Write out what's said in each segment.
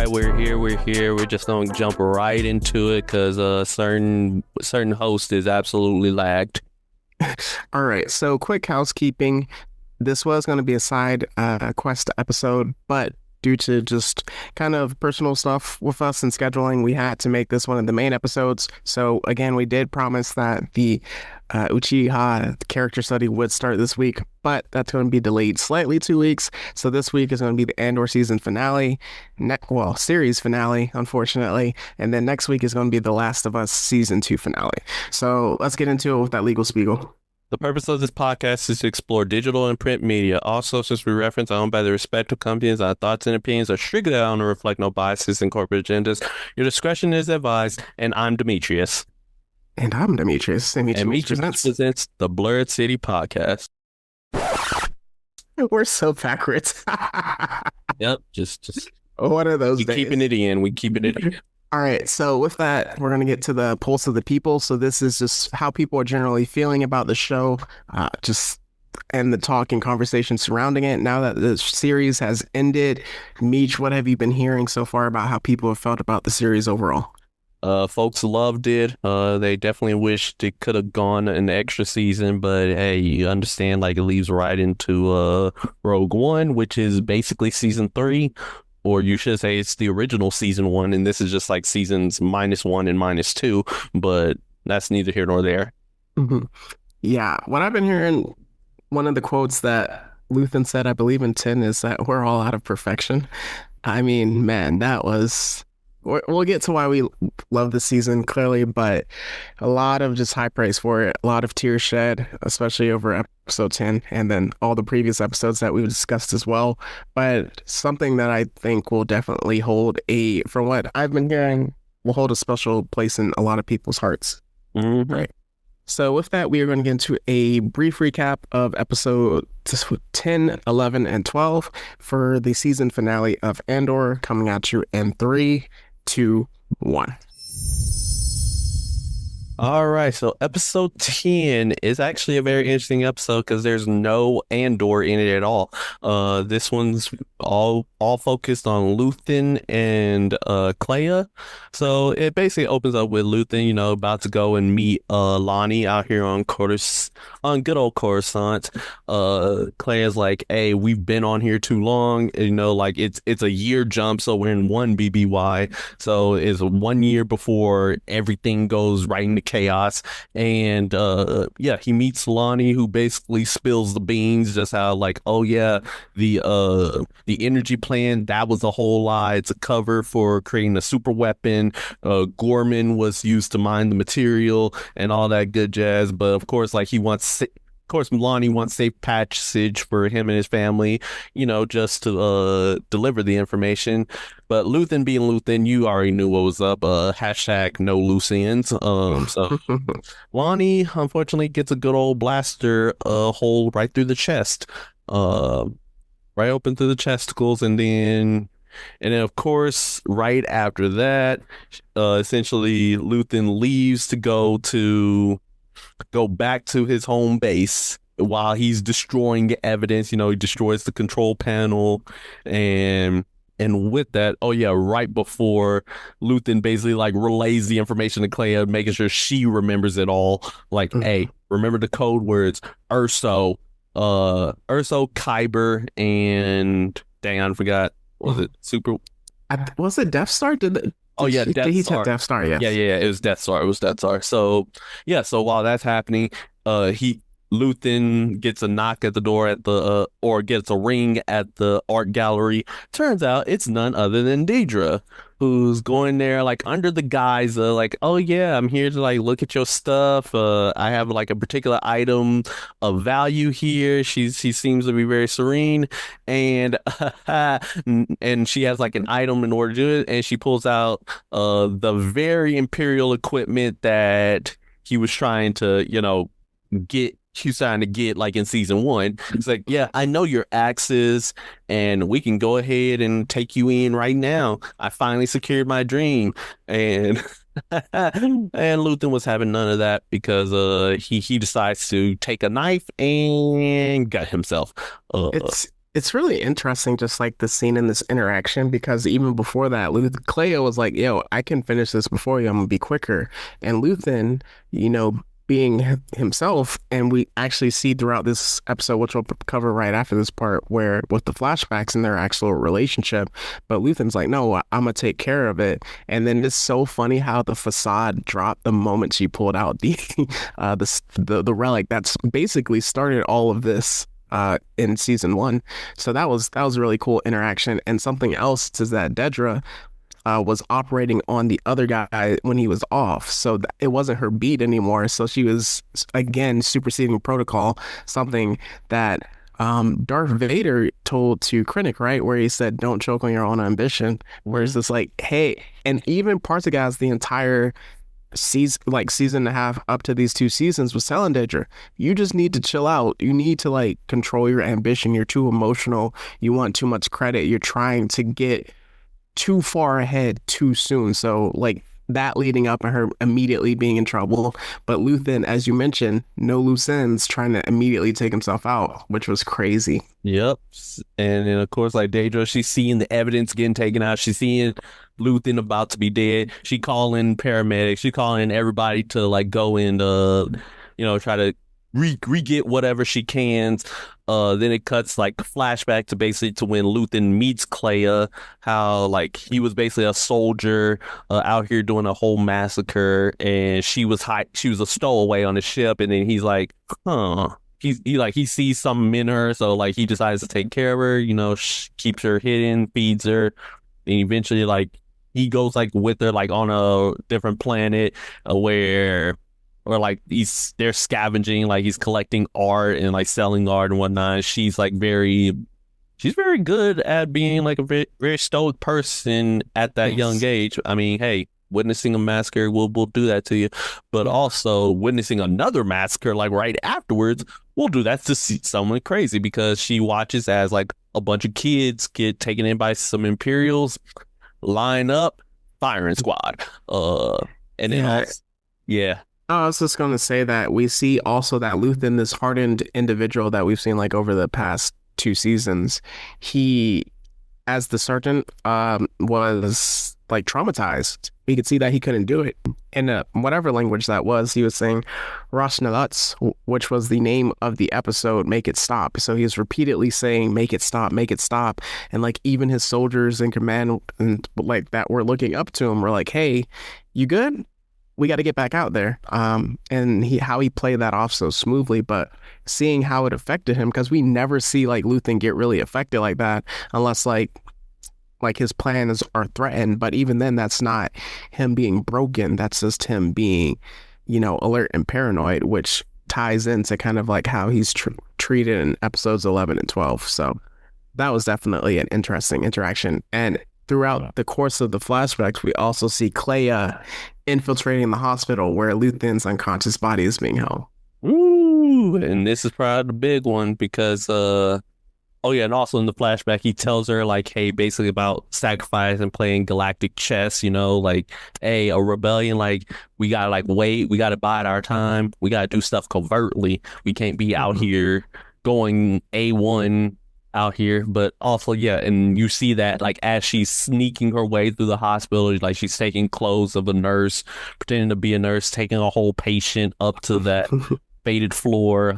right, we're here. We're just gonna jump right into it because certain host is absolutely lagged. All right, so quick housekeeping. This was going to be a side quest episode, but due to just kind of personal stuff with us and scheduling, we had to make this one of the main episodes. So again, we did promise that the Uchiha character study would start this week, but that's going to be delayed slightly 2 weeks. So this week is going to be the Andor season finale, series finale, unfortunately, and then next week is going to be the Last of Us season 2 finale. So let's get into it with that legal spiegel. The purpose of this podcast is to explore digital and print media. All sources we reference are owned by the respective companies. Our thoughts and opinions are strictly our own and reflect no biases and corporate agendas. Your discretion is advised, and I'm Demetrius. And I'm Demetrius. And Demetrius presents the Blurred City Podcast. We're so backwards. Yep, just what are those days? Keeping it in. We keeping it in. All right, so with that, we're going to get to the pulse of the people. So this is just how people are generally feeling about the show, and the talk and conversation surrounding it. Now that the series has ended, Meech, what have you been hearing so far about how people have felt about the series overall? Folks loved it. They definitely wished it could have gone an extra season, but hey, you understand, like, it leads right into Rogue One, which is basically season 3. Or you should say it's the original season 1, and this is just like seasons -1 and -2, but that's neither here nor there. Mm-hmm. Yeah, what I've been hearing, one of the quotes that Luthen said, I believe in 10, is that we're all out of perfection. I mean, man, we'll get to why we love this season, clearly, but a lot of just high praise for it, a lot of tears shed, especially over episode 10, and then all the previous episodes that we've discussed as well. But something that I think will definitely from what I've been hearing, will hold a special place in a lot of people's hearts. Mm-hmm. Right. So with that, we are going to get into a brief recap of episode 10, 11, and 12 for the season finale of Andor, coming at you in 3, 2, 1. All right, so episode 10 is actually a very interesting episode because there's no Andor in it at all. This one's all focused on Luthen and Clea. So it basically opens up with Luthen, about to go and meet Lonnie out here on good old Coruscant. Clea's like, hey, we've been on here too long. Like it's a year jump, so we're in 1 BBY. So it's 1 year before everything goes right into chaos. And he meets Lonnie, who basically spills the beans, just how, like, oh yeah, the energy plan, that was a whole lie. It's a cover for creating a super weapon. Gorman was used to mine the material and all that good jazz. But of course, like, Lonnie wants safe passage for him and his family, just to deliver the information. But Luthen being Luthen, you already knew what was up. Hashtag no loose ends. So Lonnie, unfortunately, gets a good old blaster hole right through the chest. Right open through the chesticles, and then of course, right after that, essentially Luthen leaves to go back to his home base while he's destroying evidence. He destroys the control panel, and with that, right before Luthen basically, like, relays the information to Clea, making sure she remembers it all. Like, hey, remember the code words: Urso, Kyber, and dang, I forgot. Was it Super? Was it Death Star? Death Star. Death Star? Yes. Yeah. It was Death Star. So while that's happening, Luthen gets a knock at the door or gets a ring at the art gallery. Turns out it's none other than Deidre, who's going there, like, under the guise of, like, oh yeah, I'm here to, like, look at your stuff. I have, like, a particular item of value here. She seems to be very serene, and and she has, like, an item in order to do it, and she pulls out the very imperial equipment that he was trying to, get. She's trying to get, like, in season 1. It's like, yeah, I know your axes, and we can go ahead and take you in right now. I finally secured my dream. And and Luthen was having none of that because he decides to take a knife and gut himself. It's really interesting, just like the scene in this interaction, because even before that, Cleo was like, "Yo, I can finish this before you. I'm gonna be quicker." And Luthen, you know, being himself, and we actually see throughout this episode, which we'll cover right after this part, where with the flashbacks in their actual relationship, but Luthen's like, "No, I'm gonna take care of it." And then it's so funny how the facade dropped the moment she pulled out the relic that's basically started all of this in season one. So that was a really cool interaction. And something else is that Dedra was operating on the other guy when he was off, so it wasn't her beat anymore. So she was again superseding protocol, something that Darth Vader told to Krennic, right, where he said, "Don't choke on your own ambition." Whereas it's like, hey, and even Partagas the entire season and a half up to these two seasons was telling Dedra, you just need to chill out. You need to like control your ambition. You're too emotional. You want too much credit. You're trying to get too far ahead too soon. So like that leading up and her immediately being in trouble. But Luthen, as you mentioned, no loose ends, trying to immediately take himself out, which was crazy. Yep. And then of course, like Daedra, she's seeing the evidence getting taken out. She's seeing Luthen about to be dead. She calling paramedics. She calling everybody to like go and try to re-get whatever she can. Then it cuts like flashback to basically to when Luthen meets Clea, how like he was basically a soldier out here doing a whole massacre, and she was a stowaway on the ship, and then he's like, huh. He sees something in her, so like he decides to take care of her, keeps her hidden, feeds her, and eventually like he goes like with her like on a different planet where or like they're scavenging, like he's collecting art and like selling art and whatnot. She's very good at being like a very, very stoic person at that young Yes. age. I mean, hey, witnessing a massacre will do that to you, but also witnessing another massacre like right afterwards will do that to someone crazy, because she watches as like a bunch of kids get taken in by some Imperials, line up, firing squad. And then Yeah. also, yeah. I was just going to say that we see also that Luthen, this hardened individual that we've seen like over the past two seasons, he, as the sergeant, was like traumatized. We could see that he couldn't do it. In whatever language that was, he was saying Roshnalutz, which was the name of the episode, Make It Stop. So he was repeatedly saying, make it stop, make it stop. And like even his soldiers in command and like that were looking up to him were like, hey, you good? We got to get back out there. And how he played that off so smoothly, but seeing how it affected him, because we never see like Luthen get really affected like that unless like his plans are threatened. But even then, that's not him being broken. That's just him being, alert and paranoid, which ties into kind of like how he's treated in episodes 11 and 12. So that was definitely an interesting interaction. And throughout the course of the flashbacks, we also see Clea infiltrating the hospital where Luthen's unconscious body is being held. Ooh, and this is probably the big one because oh yeah, and also in the flashback he tells her like, hey, basically about sacrifice and playing galactic chess, like, hey, a rebellion, like we gotta like wait, we gotta bide our time, we gotta do stuff covertly. We can't be out here going A1 out here. But also, yeah, and you see that like as she's sneaking her way through the hospital, like she's taking clothes of a nurse, pretending to be a nurse, taking a whole patient up to that faded floor,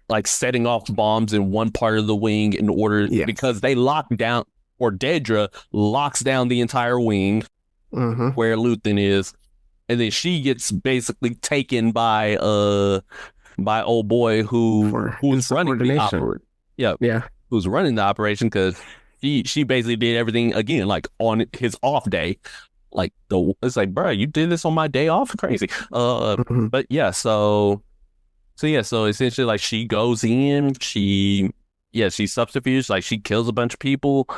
like setting off bombs in one part of the wing in order Yeah. because they lock down, or Dedra locks down the entire wing Mm-hmm. where Luthen is, and then she gets basically taken by old boy For who's running the insubordination. operation. Yeah, Yeah. who's running the operation, because she basically did everything again like on his off day. Like it's like, bro, you did this on my day off, crazy. Mm-hmm. But yeah, so essentially like she goes in, she subterfuge, like she kills a bunch of people,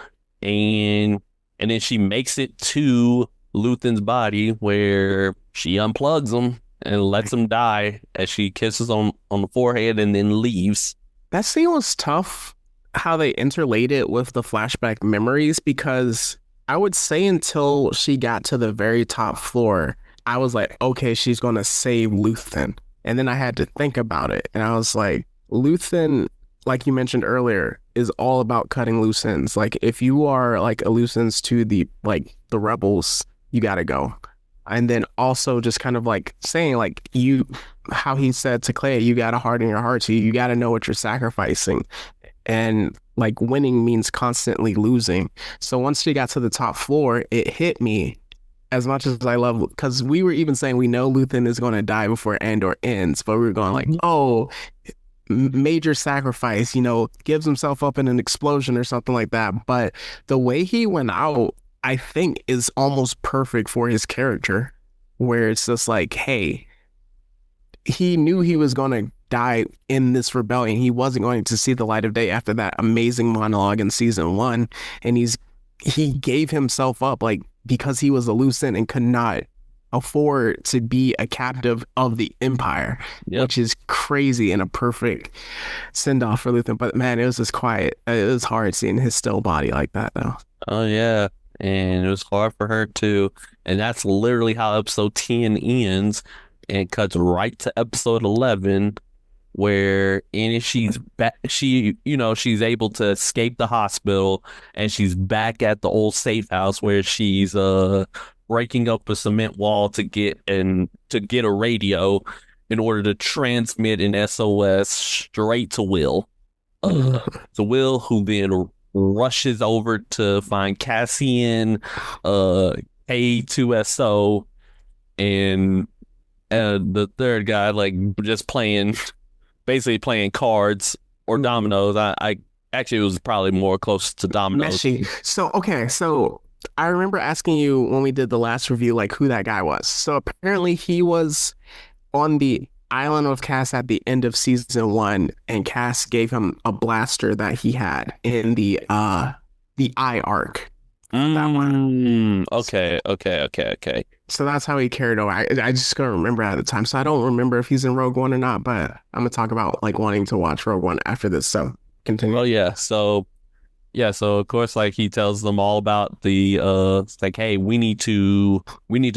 and then she makes it to Luthen's body where she unplugs him and lets him die as she kisses on the forehead and then leaves. That scene was tough, how they interlaid it with the flashback memories, because I would say until she got to the very top floor, I was like, okay, she's going to save Luthen. And then I had to think about it. And I was like, Luthen like you mentioned earlier, is all about cutting loose ends. Like if you are like a loose ends to the rebels, you gotta go. And then also just kind of like saying like you how he said to Clay, you gotta harden your heart. So you gotta know what you're sacrificing. And like winning means constantly losing. So once we got to the top floor, it hit me as much as I love, because we were even saying we know Luthen is going to die before Andor ends, but we were going like, Mhm. oh, major sacrifice, gives himself up in an explosion or something like that. But the way he went out, I think, is almost perfect for his character, where it's just like, hey, he knew he was going to die in this rebellion. He wasn't going to see the light of day after that amazing monologue in season one. And he gave himself up like because he was a loose end and could not afford to be a captive of the empire, Yep. which is crazy and a perfect send off for Luthen. But man, it was just quiet. It was hard seeing his still body like that though. Oh yeah. And it was hard for her too. And that's literally how episode 10 ends and cuts right to episode 11 where she's back she's able to escape the hospital and she's back at the old safe house where she's breaking up a cement wall to get a radio in order to transmit an SOS straight to Will. Uh, to Will, who then rushes over to find Cassian, K2SO, and the third guy, like just basically playing cards or dominoes. I actually it was probably more close to dominoes. Meshy. So, okay, so I remember asking you when we did the last review, like who that guy was. So apparently he was on the island of Cass at the end of season one, and Cass gave him a blaster that he had in the eye arc. That one. Okay. So that's how he carried over. I just couldn't remember at the time. So I don't remember if he's in Rogue One or not, but I'm gonna talk about like wanting to watch Rogue One after this. So continue. Well, so of course, like he tells them all about the it's like, hey, we need to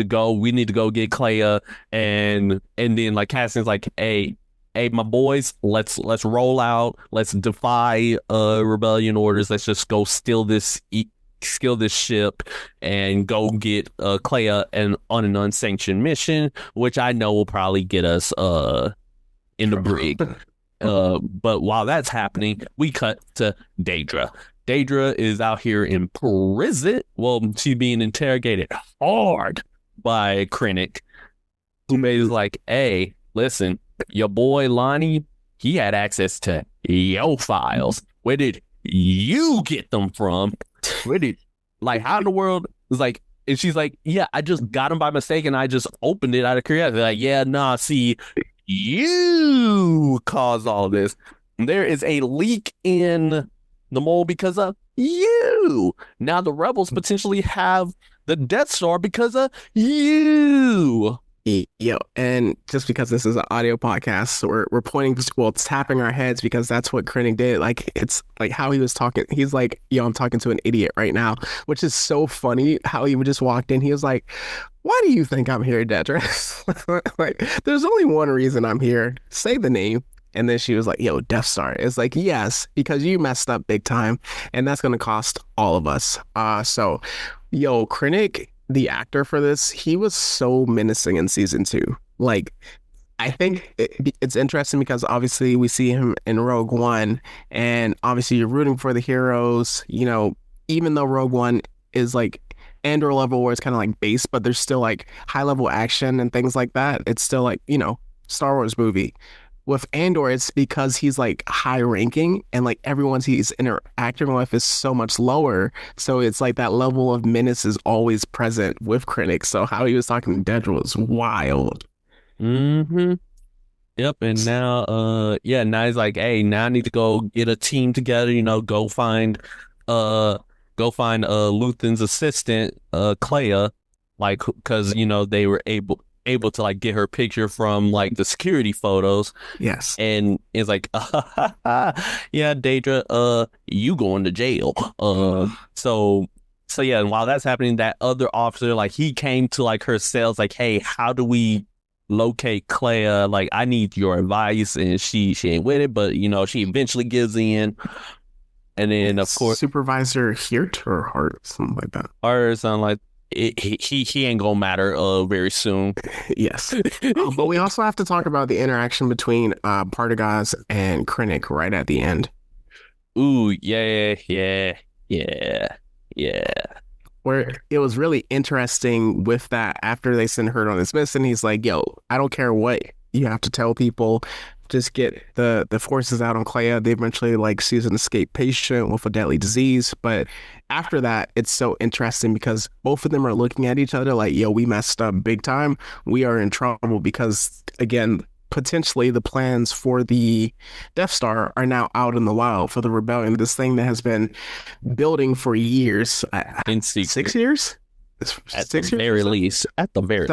go get Clea, and then like Cassian's like, hey, my boys, let's roll out, let's defy rebellion orders, let's just go steal this ship and go get Clea and on an unsanctioned mission, which I know will probably get us in the brig. But while that's happening, we cut to Daedra. Daedra is out here in prison. Well, she's being interrogated hard by Krennic, who made is like, hey, listen, your boy Lonnie, he had access to your files. Where did you get them from? Where did, like, how in the world? It's like, and she's like, yeah, I just got them by mistake and I just opened it out of curiosity. Like, yeah, nah, see, you caused all this. There is a leak in the mole because of you. Now the rebels potentially have the Death Star because of you. Yo, and just because this is an audio podcast, so we're pointing, well, tapping our heads because that's what Krennic did. Like it's like how he was talking. He's like, "Yo, I'm talking to an idiot right now," which is so funny. How he just walked in. He was like, "Why do you think I'm here, Dedra?" Like, there's only one reason I'm here. Say the name. And then she was like, "Yo, Death Star." It's like, yes, because you messed up big time, and that's gonna cost all of us. So, yo, Krennic, the actor for this, he was so menacing in season two. Like, I think it's interesting because obviously we see him in Rogue One, and obviously you're rooting for the heroes. Even though Rogue One is like Andor level where it's kind of like base, but there's still like high level action and things like that. It's still like, Star Wars movie. With Andor, it's because he's like high ranking and like everyone he's interacting with is so much lower. So it's like that level of menace is always present with Krennic. So how he was talking to Dedra was wild. Mm-hmm. Yep. And now, now he's like, hey, now I need to go get a team together. Uh, go find Luthen's assistant, Clea, like, because they were able to like get her picture from like the security photos. Yes. And it's like, yeah, Daedra, you going to jail. So yeah, and while that's happening, that other officer, like he came to like her cells, like, hey, how do we locate Clea. Like, I need your advice, and she ain't with it, but she eventually gives in, and then of course Supervisor Hirt or Hart, something like that. her son like he ain't gonna matter very soon. Yes. But we also have to talk about the interaction between Partagas and Krennic right at the end, Ooh, yeah, yeah, yeah, yeah. where it was really interesting with that after they send her on this mission. He's like, yo, I don't care what you have to tell people. Just get the forces out on Clea. They eventually like sees an escaped patient with a deadly disease. But after that, it's so interesting because both of them are looking at each other like, yo, we messed up big time. We are in trouble because again, potentially the plans for the Death Star are now out in the wild for the rebellion. This thing that has been building for years, In 6 secret, years, at the 6 years or very so. least, at the very.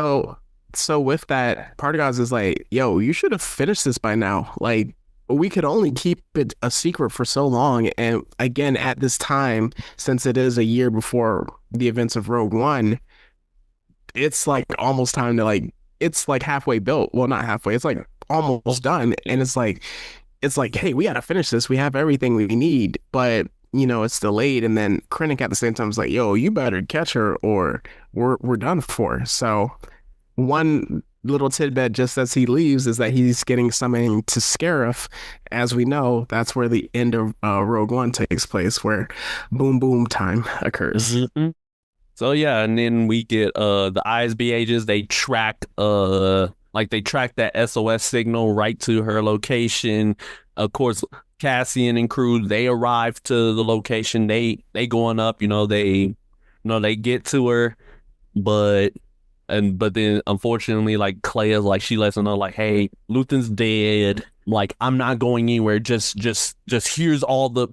So with that, Partagas is like, yo, you should have finished this by now. Like, we could only keep it a secret for so long. And again, at this time, since it is a year before the events of Rogue One, it's like almost time to like, it's like halfway built. Well, not halfway, it's like almost done. And it's like, hey, we gotta finish this. We have everything we need, but it's delayed. And then Krennic at the same time is like, yo, you better catch her or we're done for. So one little tidbit just as he leaves is that he's getting summoned to Scarif. As we know, that's where the end of Rogue One takes place, where boom boom time occurs. Mhm. So yeah, and then we get the ISB agents. They track they track that SOS signal right to her location. Of course, Cassian and crew, they arrive to the location. They going up. They get to her, but but then unfortunately, like Clea, like she lets them know, like, hey, Luthen's dead. Like, I'm not going anywhere. Just here's all the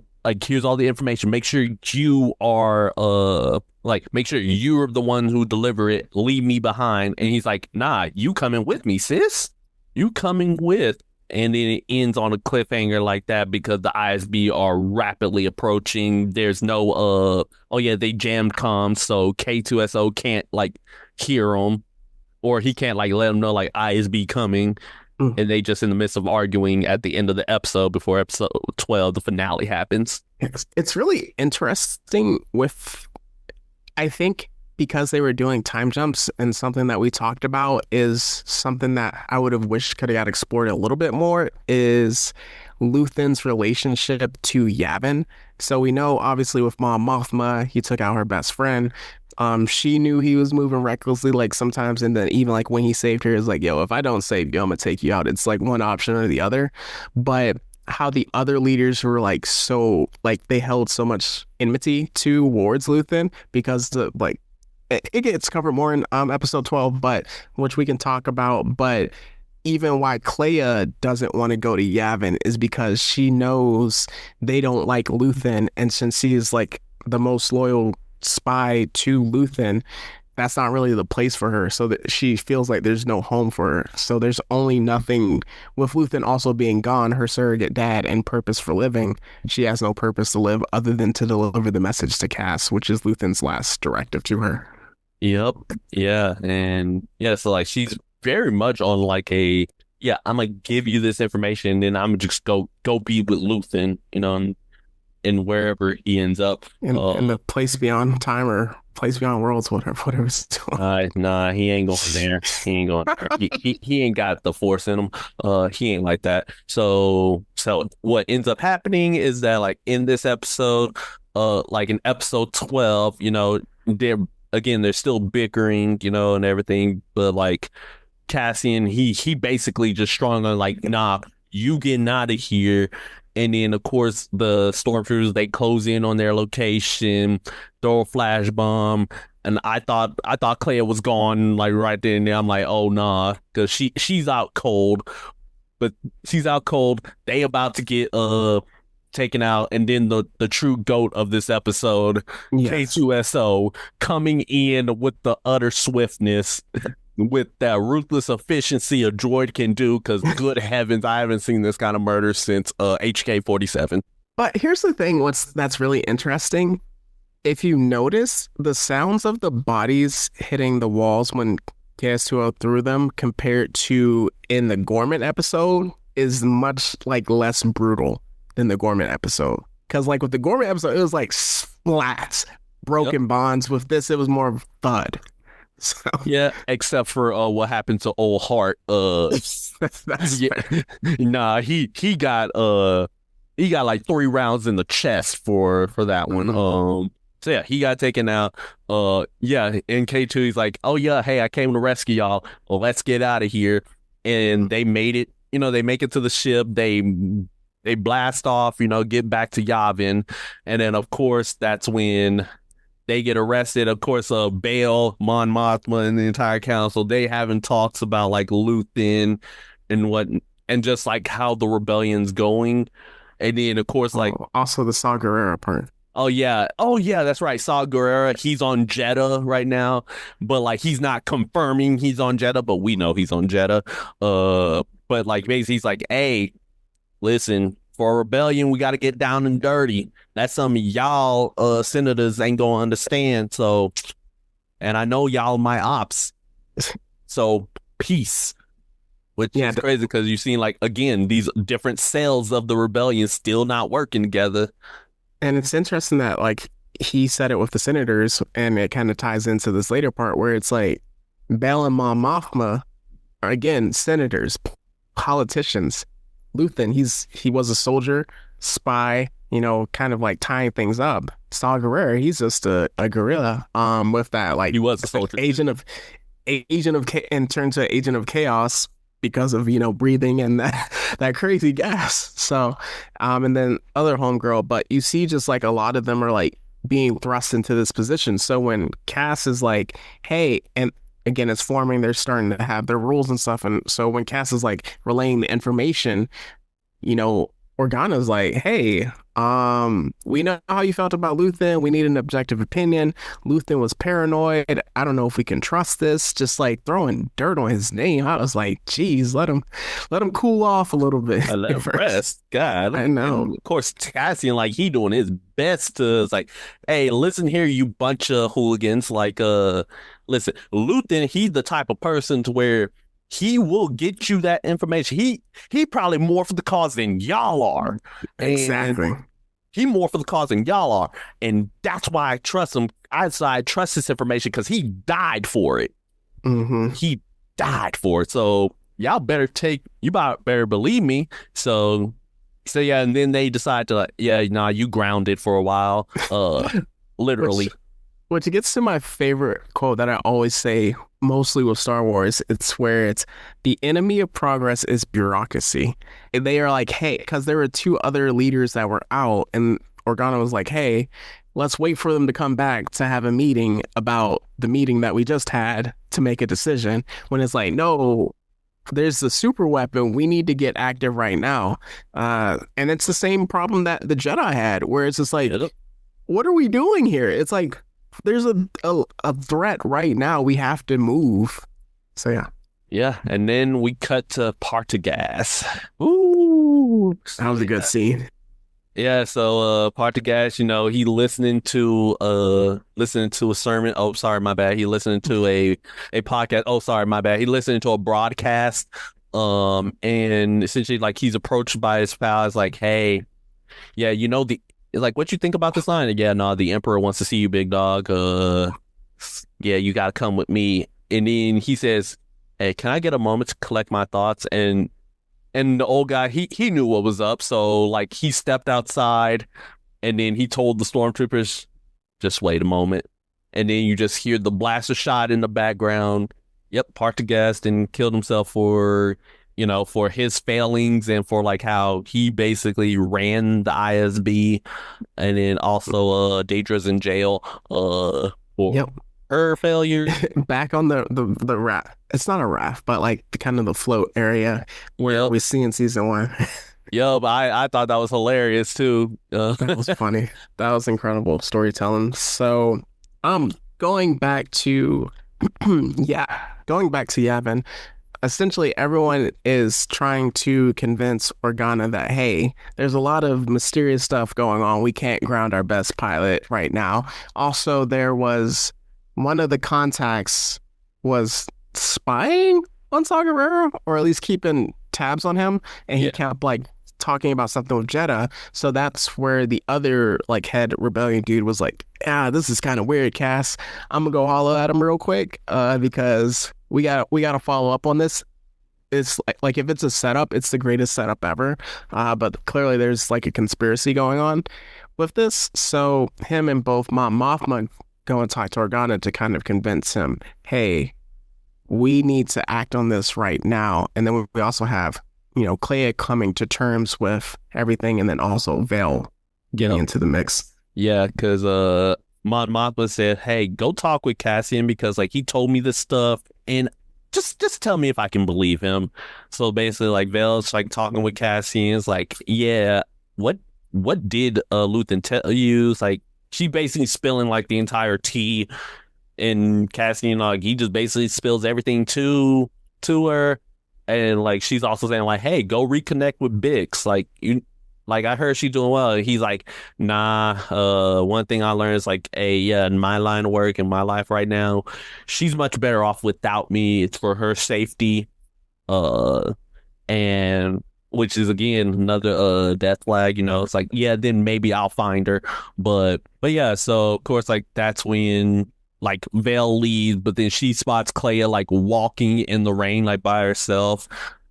information. Make sure you are make sure you're the one who deliver it. Leave me behind. And he's like, nah, you coming with me, sis. You coming with. And then it ends on a cliffhanger like that because the ISB are rapidly approaching. There's no oh yeah, they jammed comms, so K2SO can't like hear them, or he can't like let them know like ISB coming. Mm. And they just in the midst of arguing at the end of the episode before episode 12, the finale happens. It's really interesting with, I think, because they were doing time jumps, and something that we talked about is something that I would have wished could have got explored a little bit more is Luthen's relationship to Yavin. So we know obviously with Mom Mothma, he took out her best friend. She knew he was moving recklessly, like sometimes, and then even like when he saved her, is like, yo, if I don't save you, I'm gonna take you out. It's like one option or the other. But how the other leaders were like so like they held so much enmity towards Luthen because the like it gets covered more in episode 12, but which we can talk about. But even why Clea doesn't want to go to Yavin is because she knows they don't like Luthen, and since she is like the most loyal spy to Luthen, that's not really the place for her. So that she feels like there's no home for her. So there's only nothing with Luthen also being gone, her surrogate dad and purpose for living. She has no purpose to live other than to deliver the message to Cass, which is Luthen's last directive to her. Yep. Yeah. And yeah, so like she's very much on like a yeah, I'm gonna give you this information and then I'm gonna just go be with Luthen, and wherever he ends up. In the place beyond time or place beyond worlds, whatever it's doing. Nah, he ain't going there. He ain't going there. He ain't got the force in him. He ain't like that. So what ends up happening is that like in this episode, like in episode 12, they're still bickering, and everything, but like Cassian, he basically just strong on like, nah, you getting out of here. And then of course the stormtroopers, they close in on their location, throw a flash bomb, and I thought Clea was gone like right then and there. I'm like, oh nah, because she's out cold, but she's out cold. They about to get taken out, and then the true goat of this episode, Yes. K2SO, coming in with the utter swiftness, with that ruthless efficiency a droid can do. Because good heavens, I haven't seen this kind of murder since HK-47. But here's the thing, that's really interesting. If you notice the sounds of the bodies hitting the walls when KS2O through them compared to in the Gorman episode is much like less brutal than the Gorman episode. Because like with the Gorman episode, it was like splats, Yep. broken bonds. With this, it was more of thud. So Yeah, except for what happened to old Hart. that's Yeah, fair. nah, he got like 3 rounds in the chest for that one. Mhm. So yeah, he got taken out. Yeah, in K2, he's like, oh yeah, hey, I came to rescue y'all. Well, let's get out of here. And they made it. They make it to the ship. They blast off. Get back to Yavin, and then of course that's when they get arrested. Of course, Bail, Mon Mothma, and the entire council, they having talks about like Luthen and what, and just like how the rebellion's going. And then, of course, like, Oh, also the Saw Gerrera part. oh yeah, that's right. Saw Gerrera, he's on Jeddah right now, but like he's not confirming he's on Jeddah, but we know he's on Jeddah. But like basically, he's like, hey, listen, for a rebellion, we got to get down and dirty. That's something y'all senators ain't gonna understand. So, and I know y'all my ops. So peace, which Yeah, is crazy because you've seen like again these different cells of the rebellion still not working together. and it's interesting that like he said it with the senators, and it kind of ties into this later part where it's like Bell and Mon Mothma are again senators, politicians. Luthen, he was a soldier, spy, kind of like tying things up. Saw Gerrera, he's just a guerrilla. With that like He was a soldier. and turned to agent of chaos because of breathing and that crazy gas. So, and then other homegirl, but you see, just like a lot of them are like being thrust into this position. So when Cass is like, hey, and again, it's forming, they're starting to have their rules and stuff. And so when Cass is like relaying the information, Organa's like, hey, we know how you felt about Luthen. We need an objective opinion. Luthen was paranoid. I don't know if we can trust this. Just like throwing dirt on his name. I was like, geez, let him cool off a little bit I let him first. rest. God. I know. And of course, Cassian, like he doing his best to it's like, hey, listen here, you bunch of hooligans. Like, listen, Luthen, he's the type of person to where he will get you that information. He probably more for the cause than y'all are. And Exactly. he more for the cause than y'all are. And that's why I trust him. I trust this information because he died for it. Hmm. He died for it. So y'all better believe me. So yeah, and then they decide to like, yeah, nah, you grounded for a while. Literally. Which gets to my favorite quote that I always say, mostly with Star Wars. It's where it's the enemy of progress is bureaucracy. And they are like, hey, because there were 2 other leaders that were out, and Organa was like, hey, let's wait for them to come back to have a meeting about the meeting that we just had to make a decision. When it's like, no, there's the super weapon. We need to get active right now. And it's the same problem that the Jedi had, where it's just like, Yep. what are we doing here? It's like, there's a threat right now. We have to move. So yeah, Yeah, and then we cut to Partagaz. Ooh, that was a good scene. yeah. So Partagaz, he listening to a sermon. Oh, sorry, my bad. He listening to a podcast. Oh, sorry, my bad. He listening to a broadcast. And essentially, like he's approached by his pals, like, hey, yeah, like what you think about this line? Yeah, no, the Emperor wants to see you, big dog. Yeah, you gotta come with me. And then he says, hey, can I get a moment to collect my thoughts? And the old guy, he knew what was up, so like he stepped outside, and then he told the stormtroopers, just wait a moment. And then you just hear the blaster shot in the background. Yep, Partagast and killed himself for his failings and for like how he basically ran the ISB, and then also Daedra's in jail for Yep. her failures. Back on the raft. It's not a raft, but like the kind of the float area where Yep. we see in season 1. But I thought that was hilarious too. That was funny. That was incredible storytelling. So, going back to going back to Yavin, essentially everyone is trying to convince Organa that, hey, there's a lot of mysterious stuff going on. We can't ground our best pilot right now. Also, there was one of the contacts was spying on Saw Gerrera, or at least keeping tabs on him, and he Yeah. kept like talking about something with Jeddah. So that's where the other like head rebellion dude was like, "Ah, this is kind of weird, Cass. I'm gonna go holler at him real quick, because we gotta follow up on this." It's like if it's a setup, it's the greatest setup ever. But clearly there's like a conspiracy going on with this. So him and both Mom Mothma go and talk to Organa to kind of convince him, hey, we need to act on this right now. And then we also have, Clea coming to terms with everything, and then also Vale getting Yep. into the mix. Yeah, because Mon Mothma said, "Hey, go talk with Cassian because like he told me this stuff, and just tell me if I can believe him." So basically, like Vale's like talking with Cassian, it's like, "Yeah, what what did Luthen tell you?" It's like she basically spilling like the entire tea, and Cassian like he just basically spills everything to her, and like she's also saying like, "Hey, go reconnect with Bix. Like you, like I heard she's doing well." And he's like, "Nah. One thing I learned is like, hey, yeah, in my line of work in my life right now, she's much better off without me. It's for her safety. Uh, and." Which is again another death flag, it's like, yeah, then maybe I'll find her. But yeah, so of course like that's when like Vale leaves, but then she spots Clea like walking in the rain like by herself.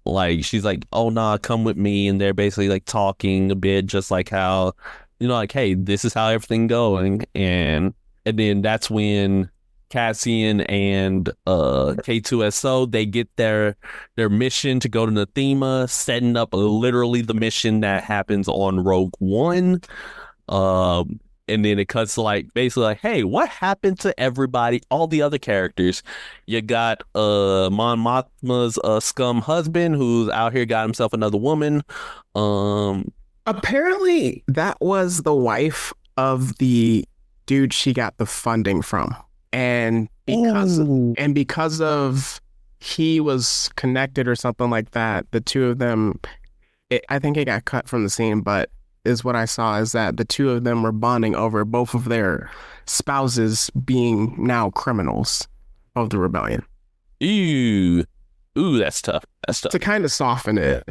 Like she's like, "Oh nah, come with me," and they're basically like talking a bit, just like how, like, hey, this is how everything going, and then that's when Cassian and K2SO they get their mission to go to Nathema, setting up literally the mission that happens on Rogue One. And then it cuts to like basically like, hey, what happened to everybody, all the other characters? You got Mon Mothma's scum husband who's out here got himself another woman. Um, Apparently, that was the wife of the dude she got the funding from. And because oh, and because of he was connected or something like that, the two of them, I think it got cut from the scene, but is what I saw is that the two of them were bonding over both of their spouses being now criminals of the rebellion. ew, ooh, that's tough. That's To tough. kind of soften it,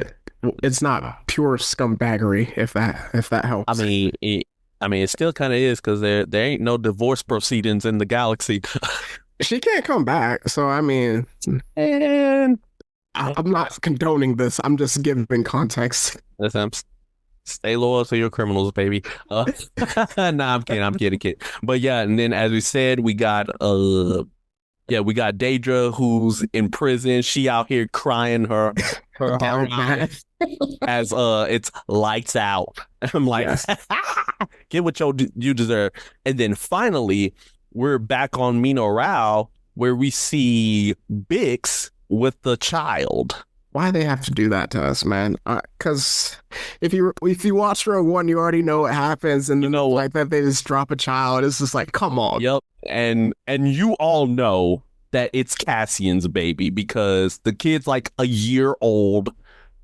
it's not pure scumbaggery, if that I helps. mean, it still kind of is because there ain't no divorce proceedings in the galaxy. She can't come back, so I mean, And I'm not condoning this. I'm just giving context. listen, stay loyal to your criminals, baby. Nah, I'm kidding. I'm kidding, kid. But yeah, and then as we said, we got yeah, we got Daedra who's in prison. She out here crying her heart Down out bad. as it's lights out. I'm like, Yes. get what you deserve. And then finally, we're back on Mino Rao where we see Bix with the child. Why they have to do that to us, man? Because if you watch Rogue One, you already know what happens, and You then know what? like that they just drop a child. It's just like, come on. Yep. And you all know that it's Cassian's baby because the kid's like a year old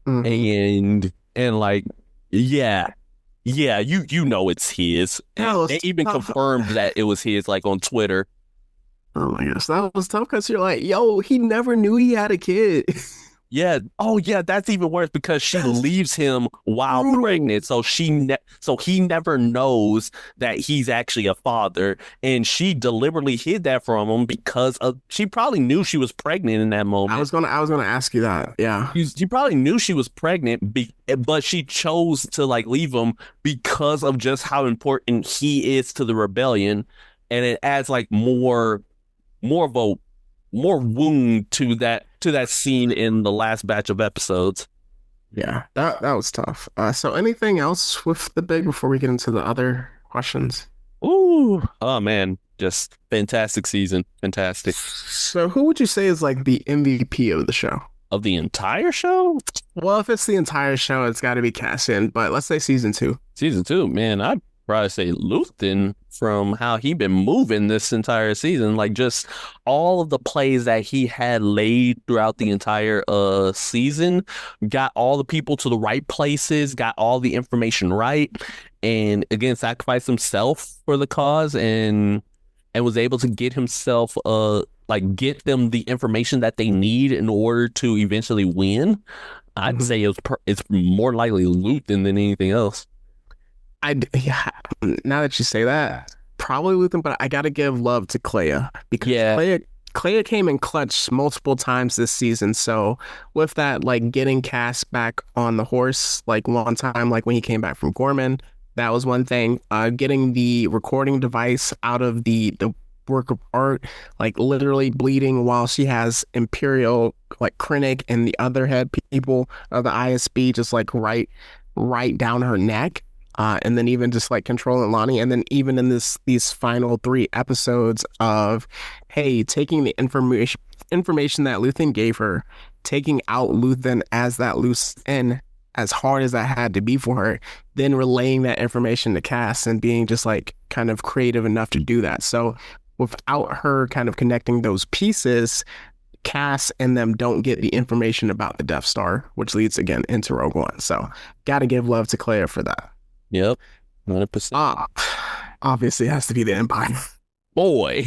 Mhm. and like yeah. Yeah, you know it's his. That was They even tough. confirmed that it was his like on Twitter. Oh my gosh, that was tough because you're like, yo, he never knew he had a kid. Yeah. Oh, yeah. That's even worse because she That's leaves him while brutal. pregnant, so so he never knows that he's actually a father, and she deliberately hid that from him because of she probably knew she was pregnant in that I moment. was gonna I was gonna ask you that. Yeah. She probably knew she was pregnant, but she chose to like leave him because of just how important he is to the rebellion, and it adds like more of a more wound to that scene in the last batch of episodes. Yeah, that was tough. So anything else with the big before we get into the other questions? Ooh, oh man, just fantastic season, fantastic So who would you say is like the MVP of the show? of the entire show. Well, if it's the entire show, it's got to be Cassian, but let's say season two. Season two, man, I'd probably say Luthen from how he been moving this entire season, like just all of the plays that he had laid throughout the entire season, got all the people to the right places, got all the information right, and again sacrificed himself for the cause and was able to get himself like get them the information that they need in order to eventually win, I'd Mhm. say it's more likely Luthen than anything else. Yeah, now that you say that, probably Luthen, but I gotta give love to Clea because Yeah, Clea came in clutch multiple times this season. So with that, like getting Cass back on the horse, like one time, like when he came back from Gorman, that was one thing. Getting the recording device out of the work of art, like literally bleeding while she has Imperial, like Krennic and the other head people of the ISB just like right down her neck. And then even just like controlling Lonnie, and then even in these final three episodes of, hey, taking the information that Luthen gave her, taking out Luthen as that loose end, as hard as that had to be for her, then relaying that information to Cass and being just like kind of creative enough to do that. So without her kind of connecting those pieces, Cass and them don't get the information about the Death Star, which leads again into Rogue One. So gotta give love to Claire for that. yep, 100%. Ah, obviously it has to be the Empire. Boy,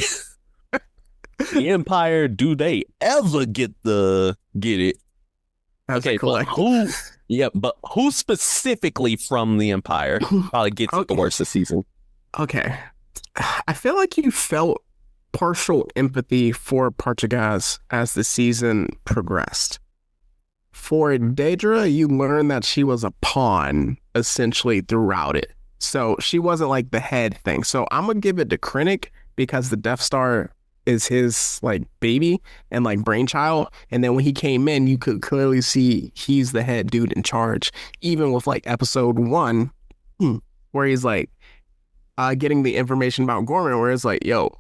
the Empire, do they ever get it? As a Okay, but collective. who? Yeah, but who specifically from the Empire probably gets it the Okay. worst this season? Okay. I feel like you felt partial empathy for Partagaz as the season progressed. For Daedra, you learned that she was a pawn essentially throughout it. So she wasn't like the head thing. So I'm gonna give it to Krennic because the Death Star is his like baby and like brainchild. And then when he came in, you could clearly see he's the head dude in charge. Even with like episode one, where he's like getting the information about Gorman, where it's like, yo,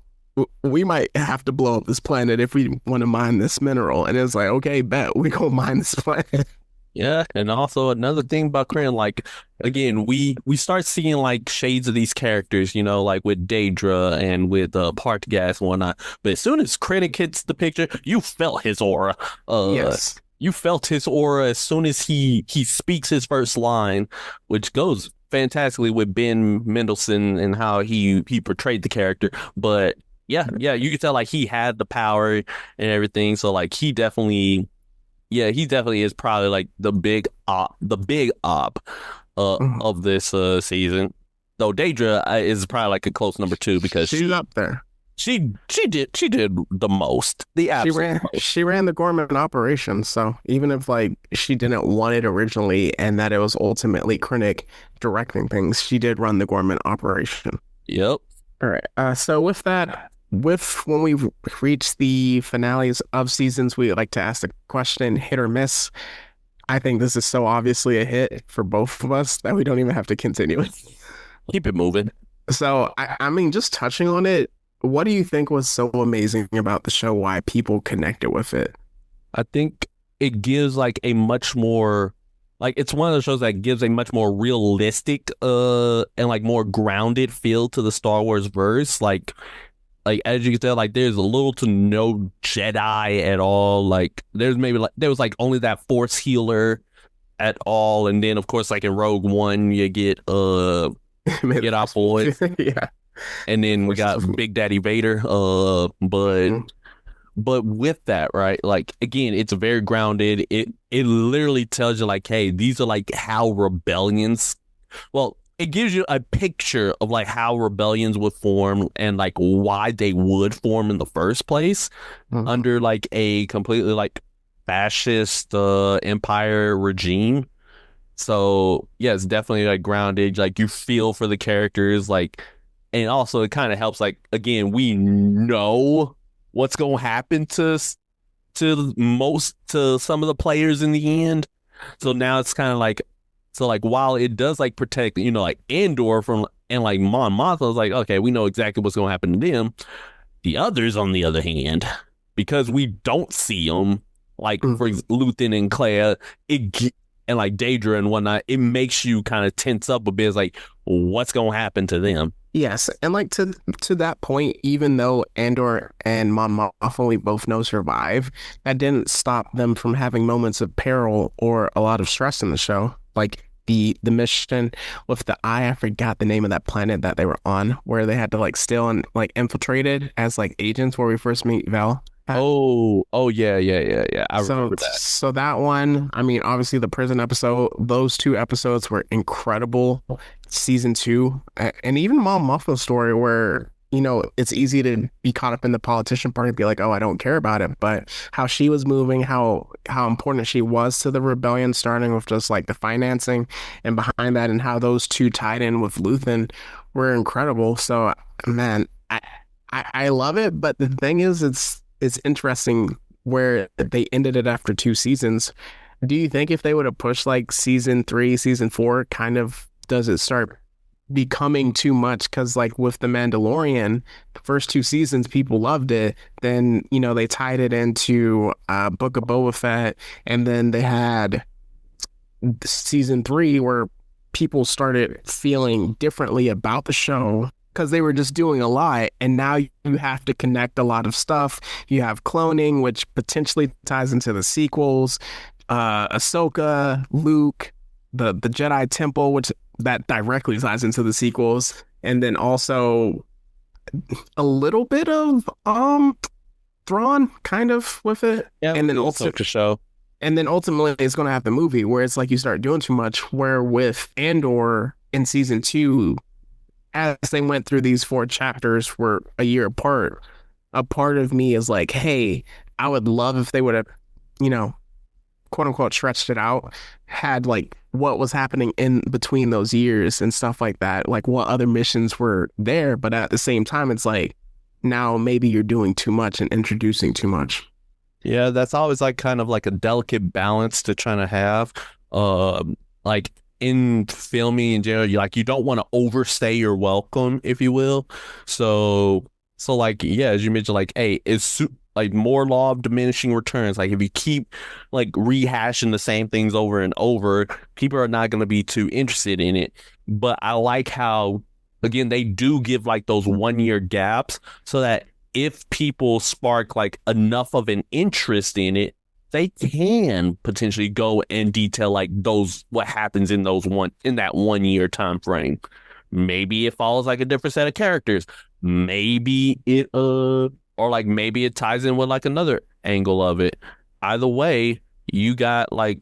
we might have to blow up this planet if we want to mine this mineral. And it's like, okay, bet we go mine this planet. Yeah, and also another thing about Korean, like again, we start seeing like shades of these characters, like with Daedra and with Partgas and whatnot. But as soon as Krennic hits the picture, you felt his aura. Uh, Yes. you felt his aura as soon as he speaks his first line, which goes fantastically with Ben Mendelsohn and how he portrayed the character. But yeah, you could tell like he had the power and everything. So like he definitely is probably like the big op Mhm. of this season. Though Daedra is probably like a close number two because She's up there. she did the most, the She absolute ran most. she ran the Gorman operation. So even if like she didn't want it originally and that it was ultimately Krennic directing things, she did run the Gorman operation. Yep. All right. So with that, with when we reach the finales of seasons, we like to ask the question, hit or miss. I think this is so obviously a hit for both of us that we don't even have to continue it. Keep it moving. So I mean, just touching on it, what do you think was so amazing about the show? Why people connected with it? I think it gives like a much more like it's one of those shows that gives a much more realistic and like more grounded feel to the Star Wars verse. Like as you can tell, like there's a little to no Jedi at all. Like there was like only that Force healer at all, and then of course like in Rogue One you May the get our force be with boys, you. Yeah, and the then we force is got with me. Big Daddy Vader. But Mhm. with that, right? Like again, it's very grounded. It literally tells you like, hey, these are like how rebellions. Well, it gives you a picture of like how rebellions would form and like why they would form in the first place Mhm. under like a completely like fascist empire regime. So yeah, it's definitely like grounded. Like you feel for the characters, like, and also it kind of helps. Like again, we know what's gonna happen to some of the players in the end. So now it's kind of like, so like while it does like protect, like Andor from and like Mon Mothma, is like okay, we know exactly what's gonna happen to them. The others, on the other hand, because we don't see them, like for Mhm. Luthen and Claire, and like Daedra and whatnot, it makes you kind of tense up a bit. It's like, what's gonna happen to them? Yes, and like to that point, even though Andor and Mon Mothma we both know survive, that didn't stop them from having moments of peril or a lot of stress in the show. Like the mission with the eye. I forgot the name of that planet that they were on, where they had to like steal and like infiltrate it as like agents, where we first meet Val. Oh, yeah, yeah, yeah, yeah. I So, remember that. so that one, I mean, obviously the prison episode, those two episodes were incredible. Season two, and even Mom Muffler's story, where, it's easy to be caught up in the politician part and be like, oh, I don't care about it. But how she was moving, how important she was to the rebellion, starting with just like the financing and behind that, and how those two tied in with Luthen were incredible. So, man, I love it. But the thing is, it's interesting where they ended it after two seasons. Do you think if they would have pushed like season three, season four, kind of does it start becoming too much? Because like with The Mandalorian, the first two seasons, people loved it. Then, they tied it into Book of Boba Fett. And then they had season three where people started feeling differently about the show because they were just doing a lot. And now you have to connect a lot of stuff. You have cloning, which potentially ties into the sequels, Ahsoka, Luke, the Jedi Temple, which that directly ties into the sequels. And then also a little bit of Thrawn kind of with it. Yeah, And then also also the show. and then ultimately, it's going to have the movie where it's like you start doing too much. Where with Andor in season two, as they went through these four chapters were a year apart, a part of me is like, hey, I would love if they would have, you know, quote unquote, stretched it out, had like what was happening in between those years and stuff like that, like what other missions were there. But at the same time, it's like now maybe you're doing too much and introducing too much. Yeah, that's always like kind of like a delicate balance to trying to have. Like in filming in general, you don't want to overstay your welcome, if you will. So, so like yeah, as you mentioned, like hey, like more law of diminishing returns. Like if you keep like rehashing the same things over and over, people are not going to be too interested in it. But I like how again they do give like those 1 year gaps so that if people spark like enough of an interest in it, they can potentially go and detail like those what happens in that 1 year time frame. Maybe it follows like a different set of characters. Maybe it or like maybe it ties in with like another angle of it. Either way, you got like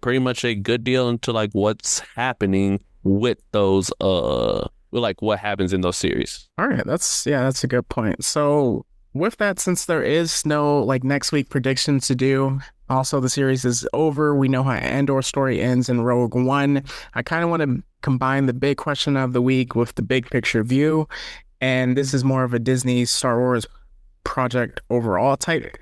pretty much a good deal into like what's happening with those with like what happens in those series. All right, that's a good point. So with that, since there is no like next week predictions to do, also the series is over. We know how Andor story ends in Rogue One. I kind of want to combine the big question of the week with the big picture view, and this is more of a Disney Star Wars project overall type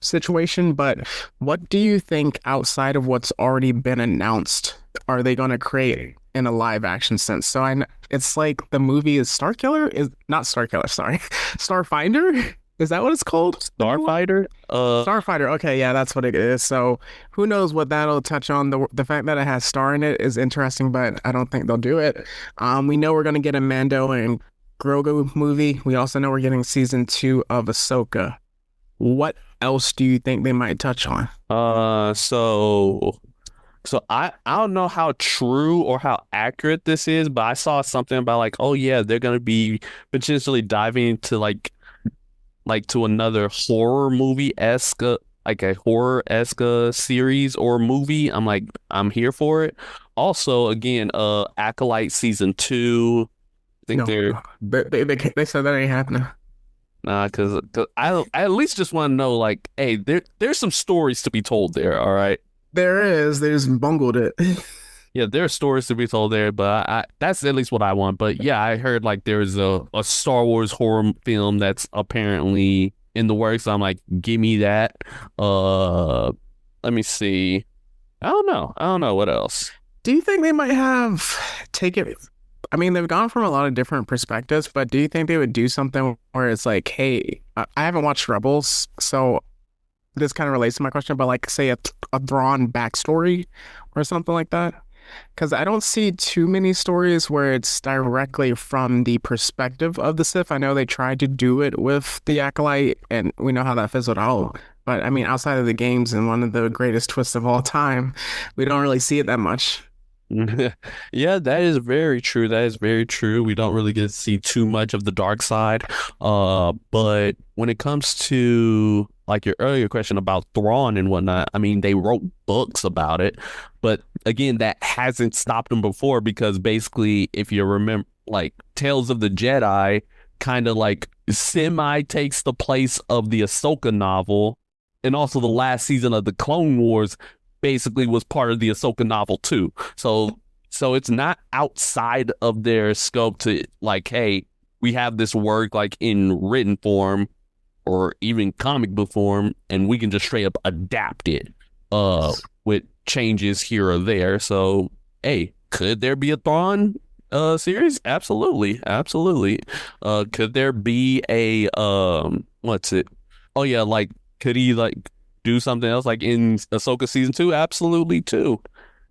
situation. But what do you think outside of what's already been announced are they going to create in a live action sense? So it's like the movie is Starkiller is not Starkiller, sorry, Starfinder. Is that what it's called? The new one? Starfighter? Starfighter. Okay, yeah, that's what it is. So who knows what that'll touch on. The fact that it has Star in it is interesting, but I don't think they'll do it. We know we're gonna get a Mando and Grogu movie. We also know we're getting season two of Ahsoka. What else do you think they might touch on? So I don't know how true or how accurate this is, but I saw something about like, oh yeah, they're gonna be potentially diving into like to another horror movie esque like a horror esque series or movie. I'm like, I'm here for it. Also, again, Acolyte season two. I think No, they're no. They said that ain't happening. nah, cause I at least just want to know like, hey, there's some stories to be told there. All right. There is. They just bungled it. Yeah, there are stories to be told there, but that's at least what I want. But yeah, I heard like there's a Star Wars horror film that's apparently in the works. I'm like, give me that. Uh, Let me see. I don't know. I don't know what else. Do you think they might have take it? I mean, they've gone from a lot of different perspectives, but do you think they would do something where it's like, hey, I haven't watched Rebels, so this kind of relates to my question, but like, say a Thrawn backstory or something like that? Because I don't see too many stories where it's directly from the perspective of the Sith. I know they tried to do it with the Acolyte, and we know how that fizzled out. But I mean, outside of the games and one of the greatest twists of all time, we don't really see it that much. Yeah, that is very true. That is very true. We don't really get to see too much of the dark side. But when it comes to like your earlier question about Thrawn and whatnot, I mean, they wrote books about it, but again, that hasn't stopped them before because basically, if you remember, like Tales of the Jedi, kind of like semi takes the place of the Ahsoka novel, and also the last season of the Clone Wars basically was part of the Ahsoka novel too. So it's not outside of their scope to like, hey, we have this work like in written form or even comic book form, and we can just straight up adapt it with changes here or there. So hey, could there be a Thrawn series? Absolutely. Absolutely. Could there be a what's it? Oh yeah, like could he like do something else like in Ahsoka season 2? Absolutely too.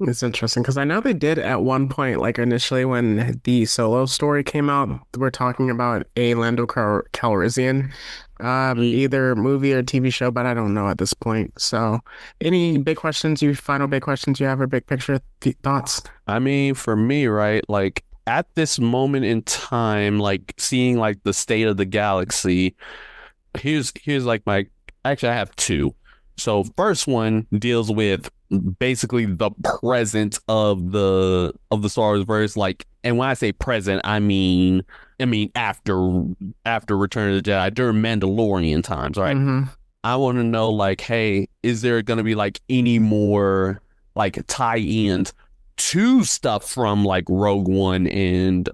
It's interesting because I know they did at one point, like initially when the Solo story came out, we're talking about a Calrissian, either movie or TV show, but I don't know at this point. So, any big questions, final big questions you have, or big picture th thoughts? I mean, for me, right, like at this moment in time, like seeing like the state of the galaxy, here's like my actually I have two. So first one deals with basically the present of the Star Wars verse, like, and when I say present, I mean after Return of the Jedi during Mandalorian times, right? Hmm. I want to know like, hey, is there going to be like any more like tie-ins to stuff from like Rogue One and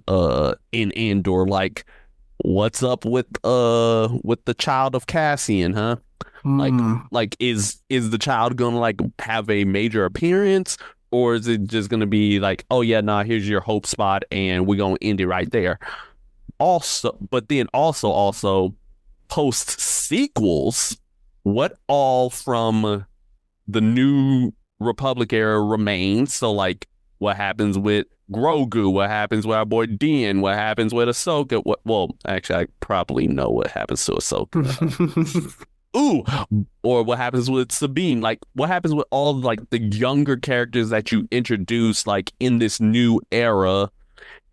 in Andor, like what's up with the child of Cassian, huh? Like Hmm. is the child gonna like have a major appearance, or is it just gonna be like, oh yeah, nah, here's your hope spot and we're gonna end it right there. Also, but then also post sequels, what all from the new Republic era remains? So like what happens with Grogu, what happens with our boy Din, what happens with Ahsoka, what well, actually I probably know what happens to Ahsoka. Ooh, or what happens with Sabine? Like, what happens with all like the younger characters that you introduce like in this new era,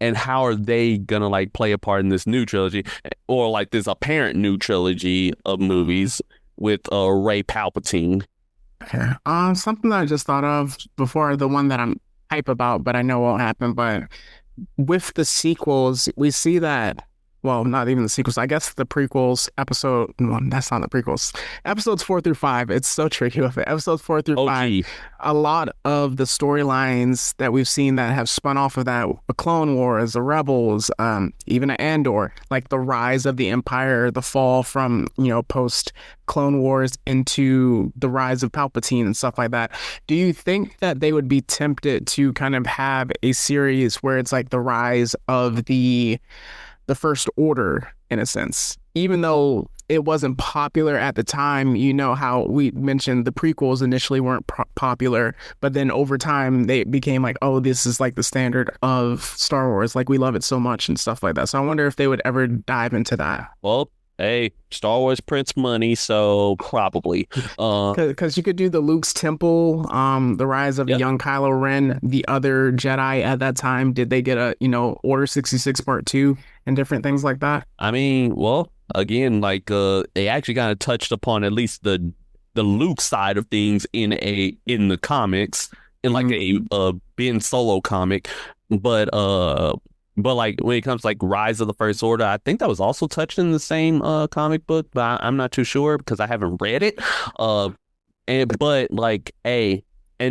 and how are they gonna like play a part in this new trilogy, or like this apparent new trilogy of movies with Ray Palpatine? Okay. Something that I just thought of before, the one that I'm hype about, but I know won't happen, but with the sequels, we see that, well, not even the sequels, I guess the prequels, well, that's not the prequels, episodes 4 through 5. It's so tricky with it. Episodes 4 through 5, OG. a lot of the storylines that we've seen that have spun off of that, the Clone Wars, the Rebels, even Andor, like the rise of the Empire, the fall from, post Clone Wars into the rise of Palpatine and stuff like that. Do you think that they would be tempted to kind of have a series where it's like the rise of the First Order in a sense, even though it wasn't popular at the time? You know how we mentioned the prequels initially weren't popular, but then over time they became like, oh, this is like the standard of Star Wars. Like we love it so much and stuff like that. So I wonder if they would ever dive into that. Well, hey, Star Wars prints money, so probably. Because you could do the Luke's Temple, the rise of a Yeah. young Kylo Ren, the other Jedi at that time. Did they get a, Order 66 Part 2 and different things like that? I mean, well, again, like they actually kind of touched upon at least the Luke side of things in the comics in like Mhm. a Ben Solo comic, but like when it comes to like Rise of the First Order, I think that was also touched in the same comic book, but I'm not too sure because I haven't read it. Uh, and but like and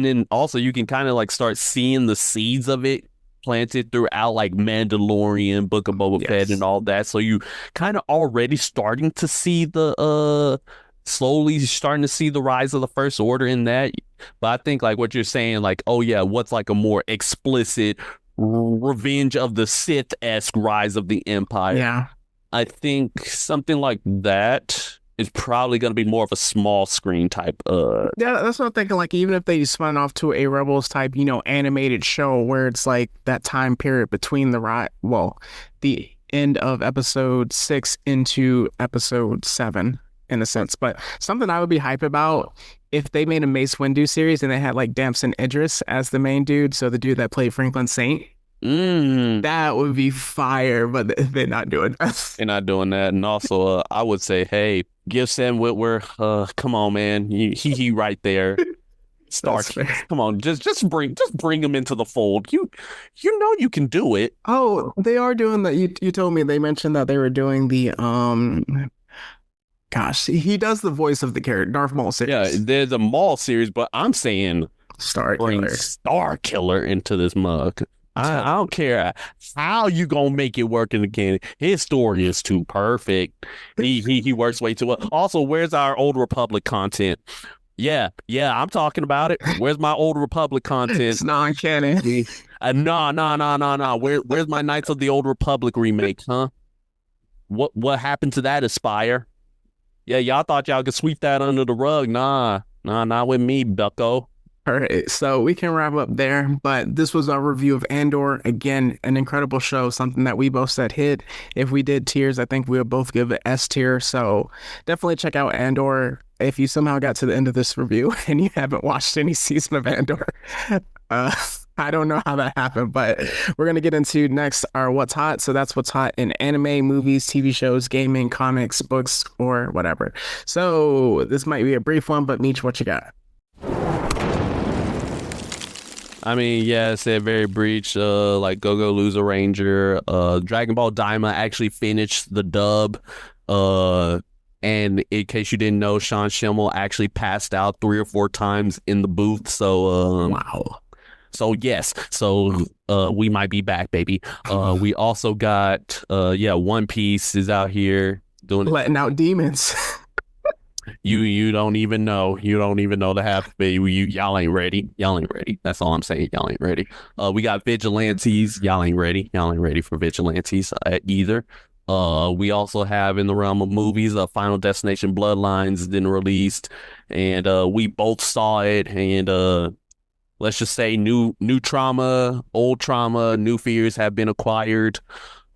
then also you can kind of like start seeing the seeds of it planted throughout like Mandalorian, Book of Boba Fett, and Yes. all that. So you kind of already starting to see the slowly starting to see the rise of the First Order in that. But I think like what you're saying, like, oh yeah, what's like a more explicit Revenge of the Sith-esque rise of the Empire? Yeah. I think something like that is probably going to be more of a small screen type. Yeah, that's what I'm thinking. Like, even if they spun off to a Rebels type, animated show where it's like that time period between the end of episode 6 into episode 7, in a sense. But something I would be hype about if they made a Mace Windu series and they had like Damson Idris as the main dude, so the dude that played Franklin Saint, Mm. that would be fire, but they're not doing that. They're not doing that. And also, I would say, hey, give Sam Witwer, come on, man. He right there. That's Stark. fair. Come on, just bring him into the fold. You know you can do it. Oh, they are doing that. You told me they mentioned that they were doing the gosh, he does the voice of the character, Darth Maul Yeah, series. there's a Maul series, but I'm saying Star bring Killer. Star Killer into this mug. I don't care how you gonna make it work in the canon. His story is too perfect. He works way too well. Also, where's our Old Republic content? Yeah, I'm talking about it. Where's my Old Republic content? It's non-canon. No. Where's my Knights of the Old Republic remake, huh? What happened to that, Aspire? Yeah, y'all thought y'all could sweep that under the rug. Nah, not with me, bucko. All right, so we can wrap up there, but this was our review of Andor. Again, an incredible show, something that we both said hit. If we did tiers, I think we would both give it S tier. So definitely check out Andor. If you somehow got to the end of this review and you haven't watched any season of Andor, uh, I don't know how that happened, but we're gonna get into next our what's hot. So that's what's hot in anime, movies, TV shows, gaming, comics, books, or whatever. So this might be a brief one, but Meech, what you got? I mean, yeah, it said very breach, like Go Lose a Ranger. Dragon Ball Daima actually finished the dub. And in case you didn't know, Sean Schimmel actually passed out 3 or 4 times in the booth. So, Wow. so yes, so we might be back, baby. We also got, One Piece is out here doing it. Letting out demons. You don't even know. You don't even know the half. Y'all ain't ready. Y'all ain't ready. That's all I'm saying. Y'all ain't ready. We got vigilantes. Y'all ain't ready. Y'all ain't ready for vigilantes either. We also have in the realm of movies, Final Destination Bloodlines been released, and we both saw it. And let's just say new trauma, old trauma, new fears have been acquired.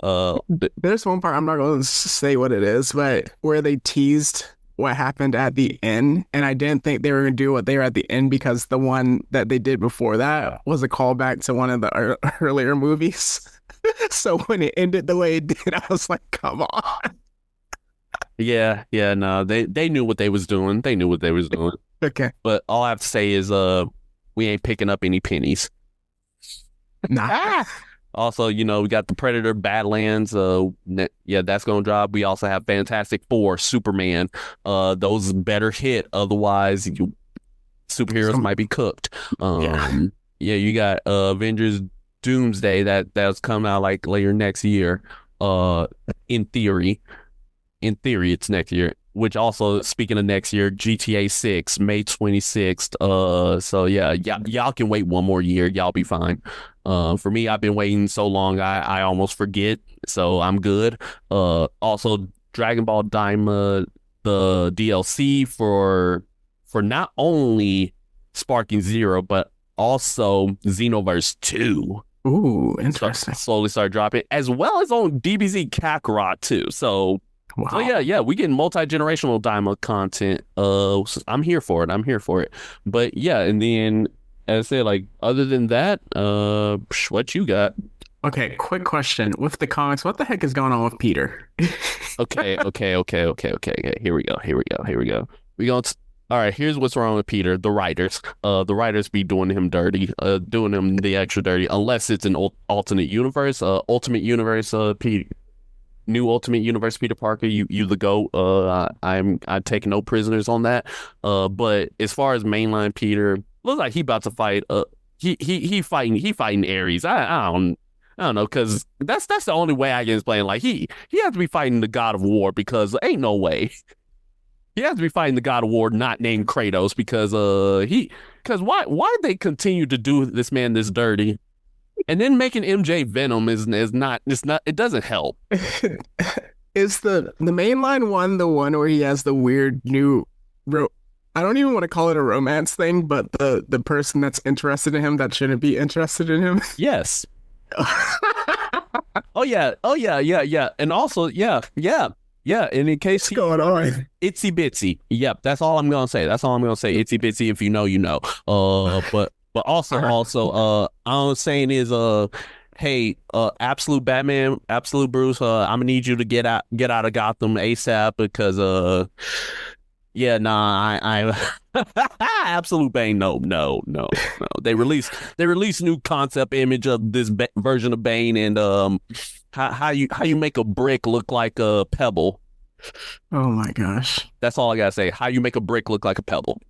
There's one part I'm not going to say what it is, but where they teased what happened at the end, and I didn't think they were going to do what they were at the end because the one that they did before that was a callback to one of the earlier movies. So when it ended the way it did, I was like, "Come on!" Yeah, no, they knew what they was doing. They knew what they was doing. Okay, But all I have to say is, we ain't picking up any pennies. nah. Also, we got the Predator Badlands. That's gonna drop. We also have Fantastic Four, Superman. Those better hit. Otherwise, superheroes might be cooked. You got Avengers Doomsday that's coming out like later next year. In theory, it's next year. Which also, speaking of next year, GTA 6, May 26th. So yeah, y'all can wait one more year. Y'all be fine. For me, I've been waiting so long, I almost forget. So I'm good. Also, Dragon Ball Daima, the DLC for not only Sparking Zero, but also Xenoverse 2. Ooh, interesting. Slowly start dropping, as well as on DBZ Kakarot too. So Wow. we getting multi-generational Daima content. I'm here for it. But yeah, and then as I said, like other than that, what you got? Okay, quick question. With the comics, what the heck is going on with Peter? Okay. Here we go. All right, here's what's wrong with Peter. The writers be doing him dirty, doing him the extra dirty, unless it's an alternate universe, ultimate universe, new Ultimate Universe Peter Parker, you the GOAT. I'm taking no prisoners on that. But as far as mainline Peter, looks like he about to fight. He fighting Ares. I don't know, because that's the only way I can explain. Like he has to be fighting the God of War, because ain't no way. He has to be fighting the God of War not named Kratos, because why they continue to do this man this dirty? And then making MJ Venom is not, it doesn't help. Is the mainline one the one where he has the weird new I don't even want to call it a romance thing, but the person that's interested in him that shouldn't be interested in him? Yes. Oh yeah. And also, yeah. Yeah, and in case What's going on? itsy bitsy. Yep, that's all I'm gonna say. That's all I'm gonna say. Itsy bitsy. If you know, you know. But All right. all I'm saying is, hey, absolute Batman, absolute Bruce. I'm gonna need you to get out of Gotham ASAP because, yeah, nah, absolute Bane. No, no, no, no. They released new concept image of this version of Bane, and how you make a brick look like a pebble. Oh my gosh. That's all I gotta say. How you make a brick look like a pebble.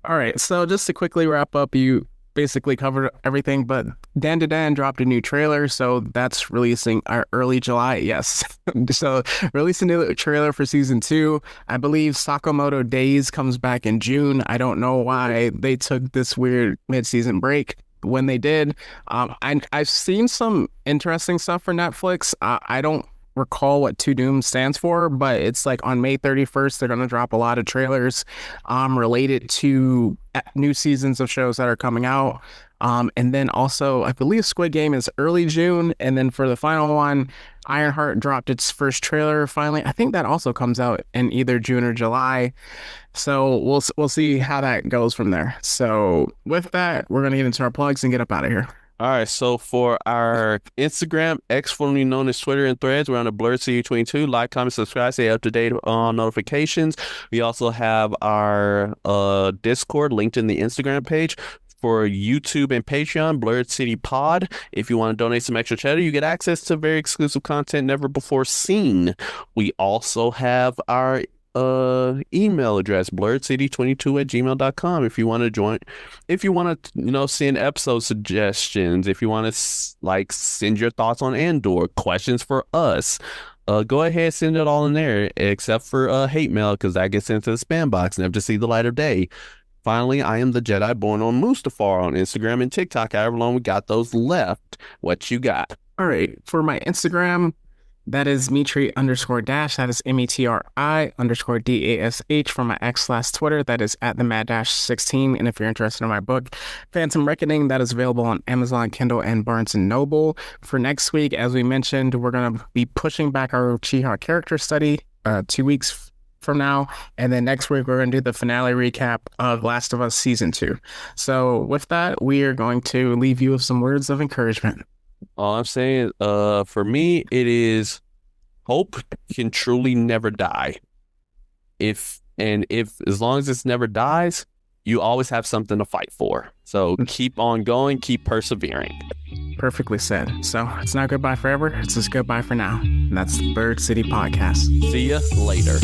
All right. So just to quickly wrap up, you basically covered everything, but Dan to Dan dropped a new trailer, so that's releasing our early July. Yes. So releasing a new trailer for season two. I believe Sakamoto Days comes back in June. I don't know why they took this weird mid-season break. When they did, I've seen some interesting stuff for Netflix. I don't recall what To Doom stands for, but it's like on May 31st, they're going to drop a lot of trailers related to new seasons of shows that are coming out. And then also, I believe Squid Game is early June. And then for the final one, Ironheart dropped its first trailer finally. I think that also comes out in either June or July. So we'll see how that goes from there. So with that, we're going to get into our plugs and get up out of here. All right, so for our Instagram, X formerly known as Twitter and Threads, we're on the Blurred City 22. Like, comment, subscribe, stay up to date on notifications. We also have our Discord linked in the Instagram page. For YouTube and Patreon, Blurred City Pod. If you want to donate some extra cheddar, you get access to very exclusive content never before seen. We also have our email address, blurredcity22@gmail.com. If you want to send episode suggestions, if you want to like send your thoughts on Andor, questions for us, go ahead, send it all in there, except for hate mail, because that gets into the spam box, never to see the light of day. Finally, I am the Jedi born on Mustafar on Instagram and TikTok, however long we got those left. What you got? All right. For my Instagram, that is Mitri_Dash. That is METRI_DASH. For my X/Twitter, that is at the Mad-16. And if you're interested in my book, Phantom Reckoning, that is available on Amazon, Kindle, and Barnes & Noble. For next week, as we mentioned, we're going to be pushing back our Uchiha character study 2 weeks from now. And then next week, we're going to do the finale recap of Last of Us Season 2. So with that, we are going to leave you with some words of encouragement. All I'm saying, for me, it is hope can truly never die. If as long as it never dies, you always have something to fight for. So keep on going, keep persevering. Perfectly said. So it's not goodbye forever. It's just goodbye for now. And that's the Bird City Podcast. See ya later.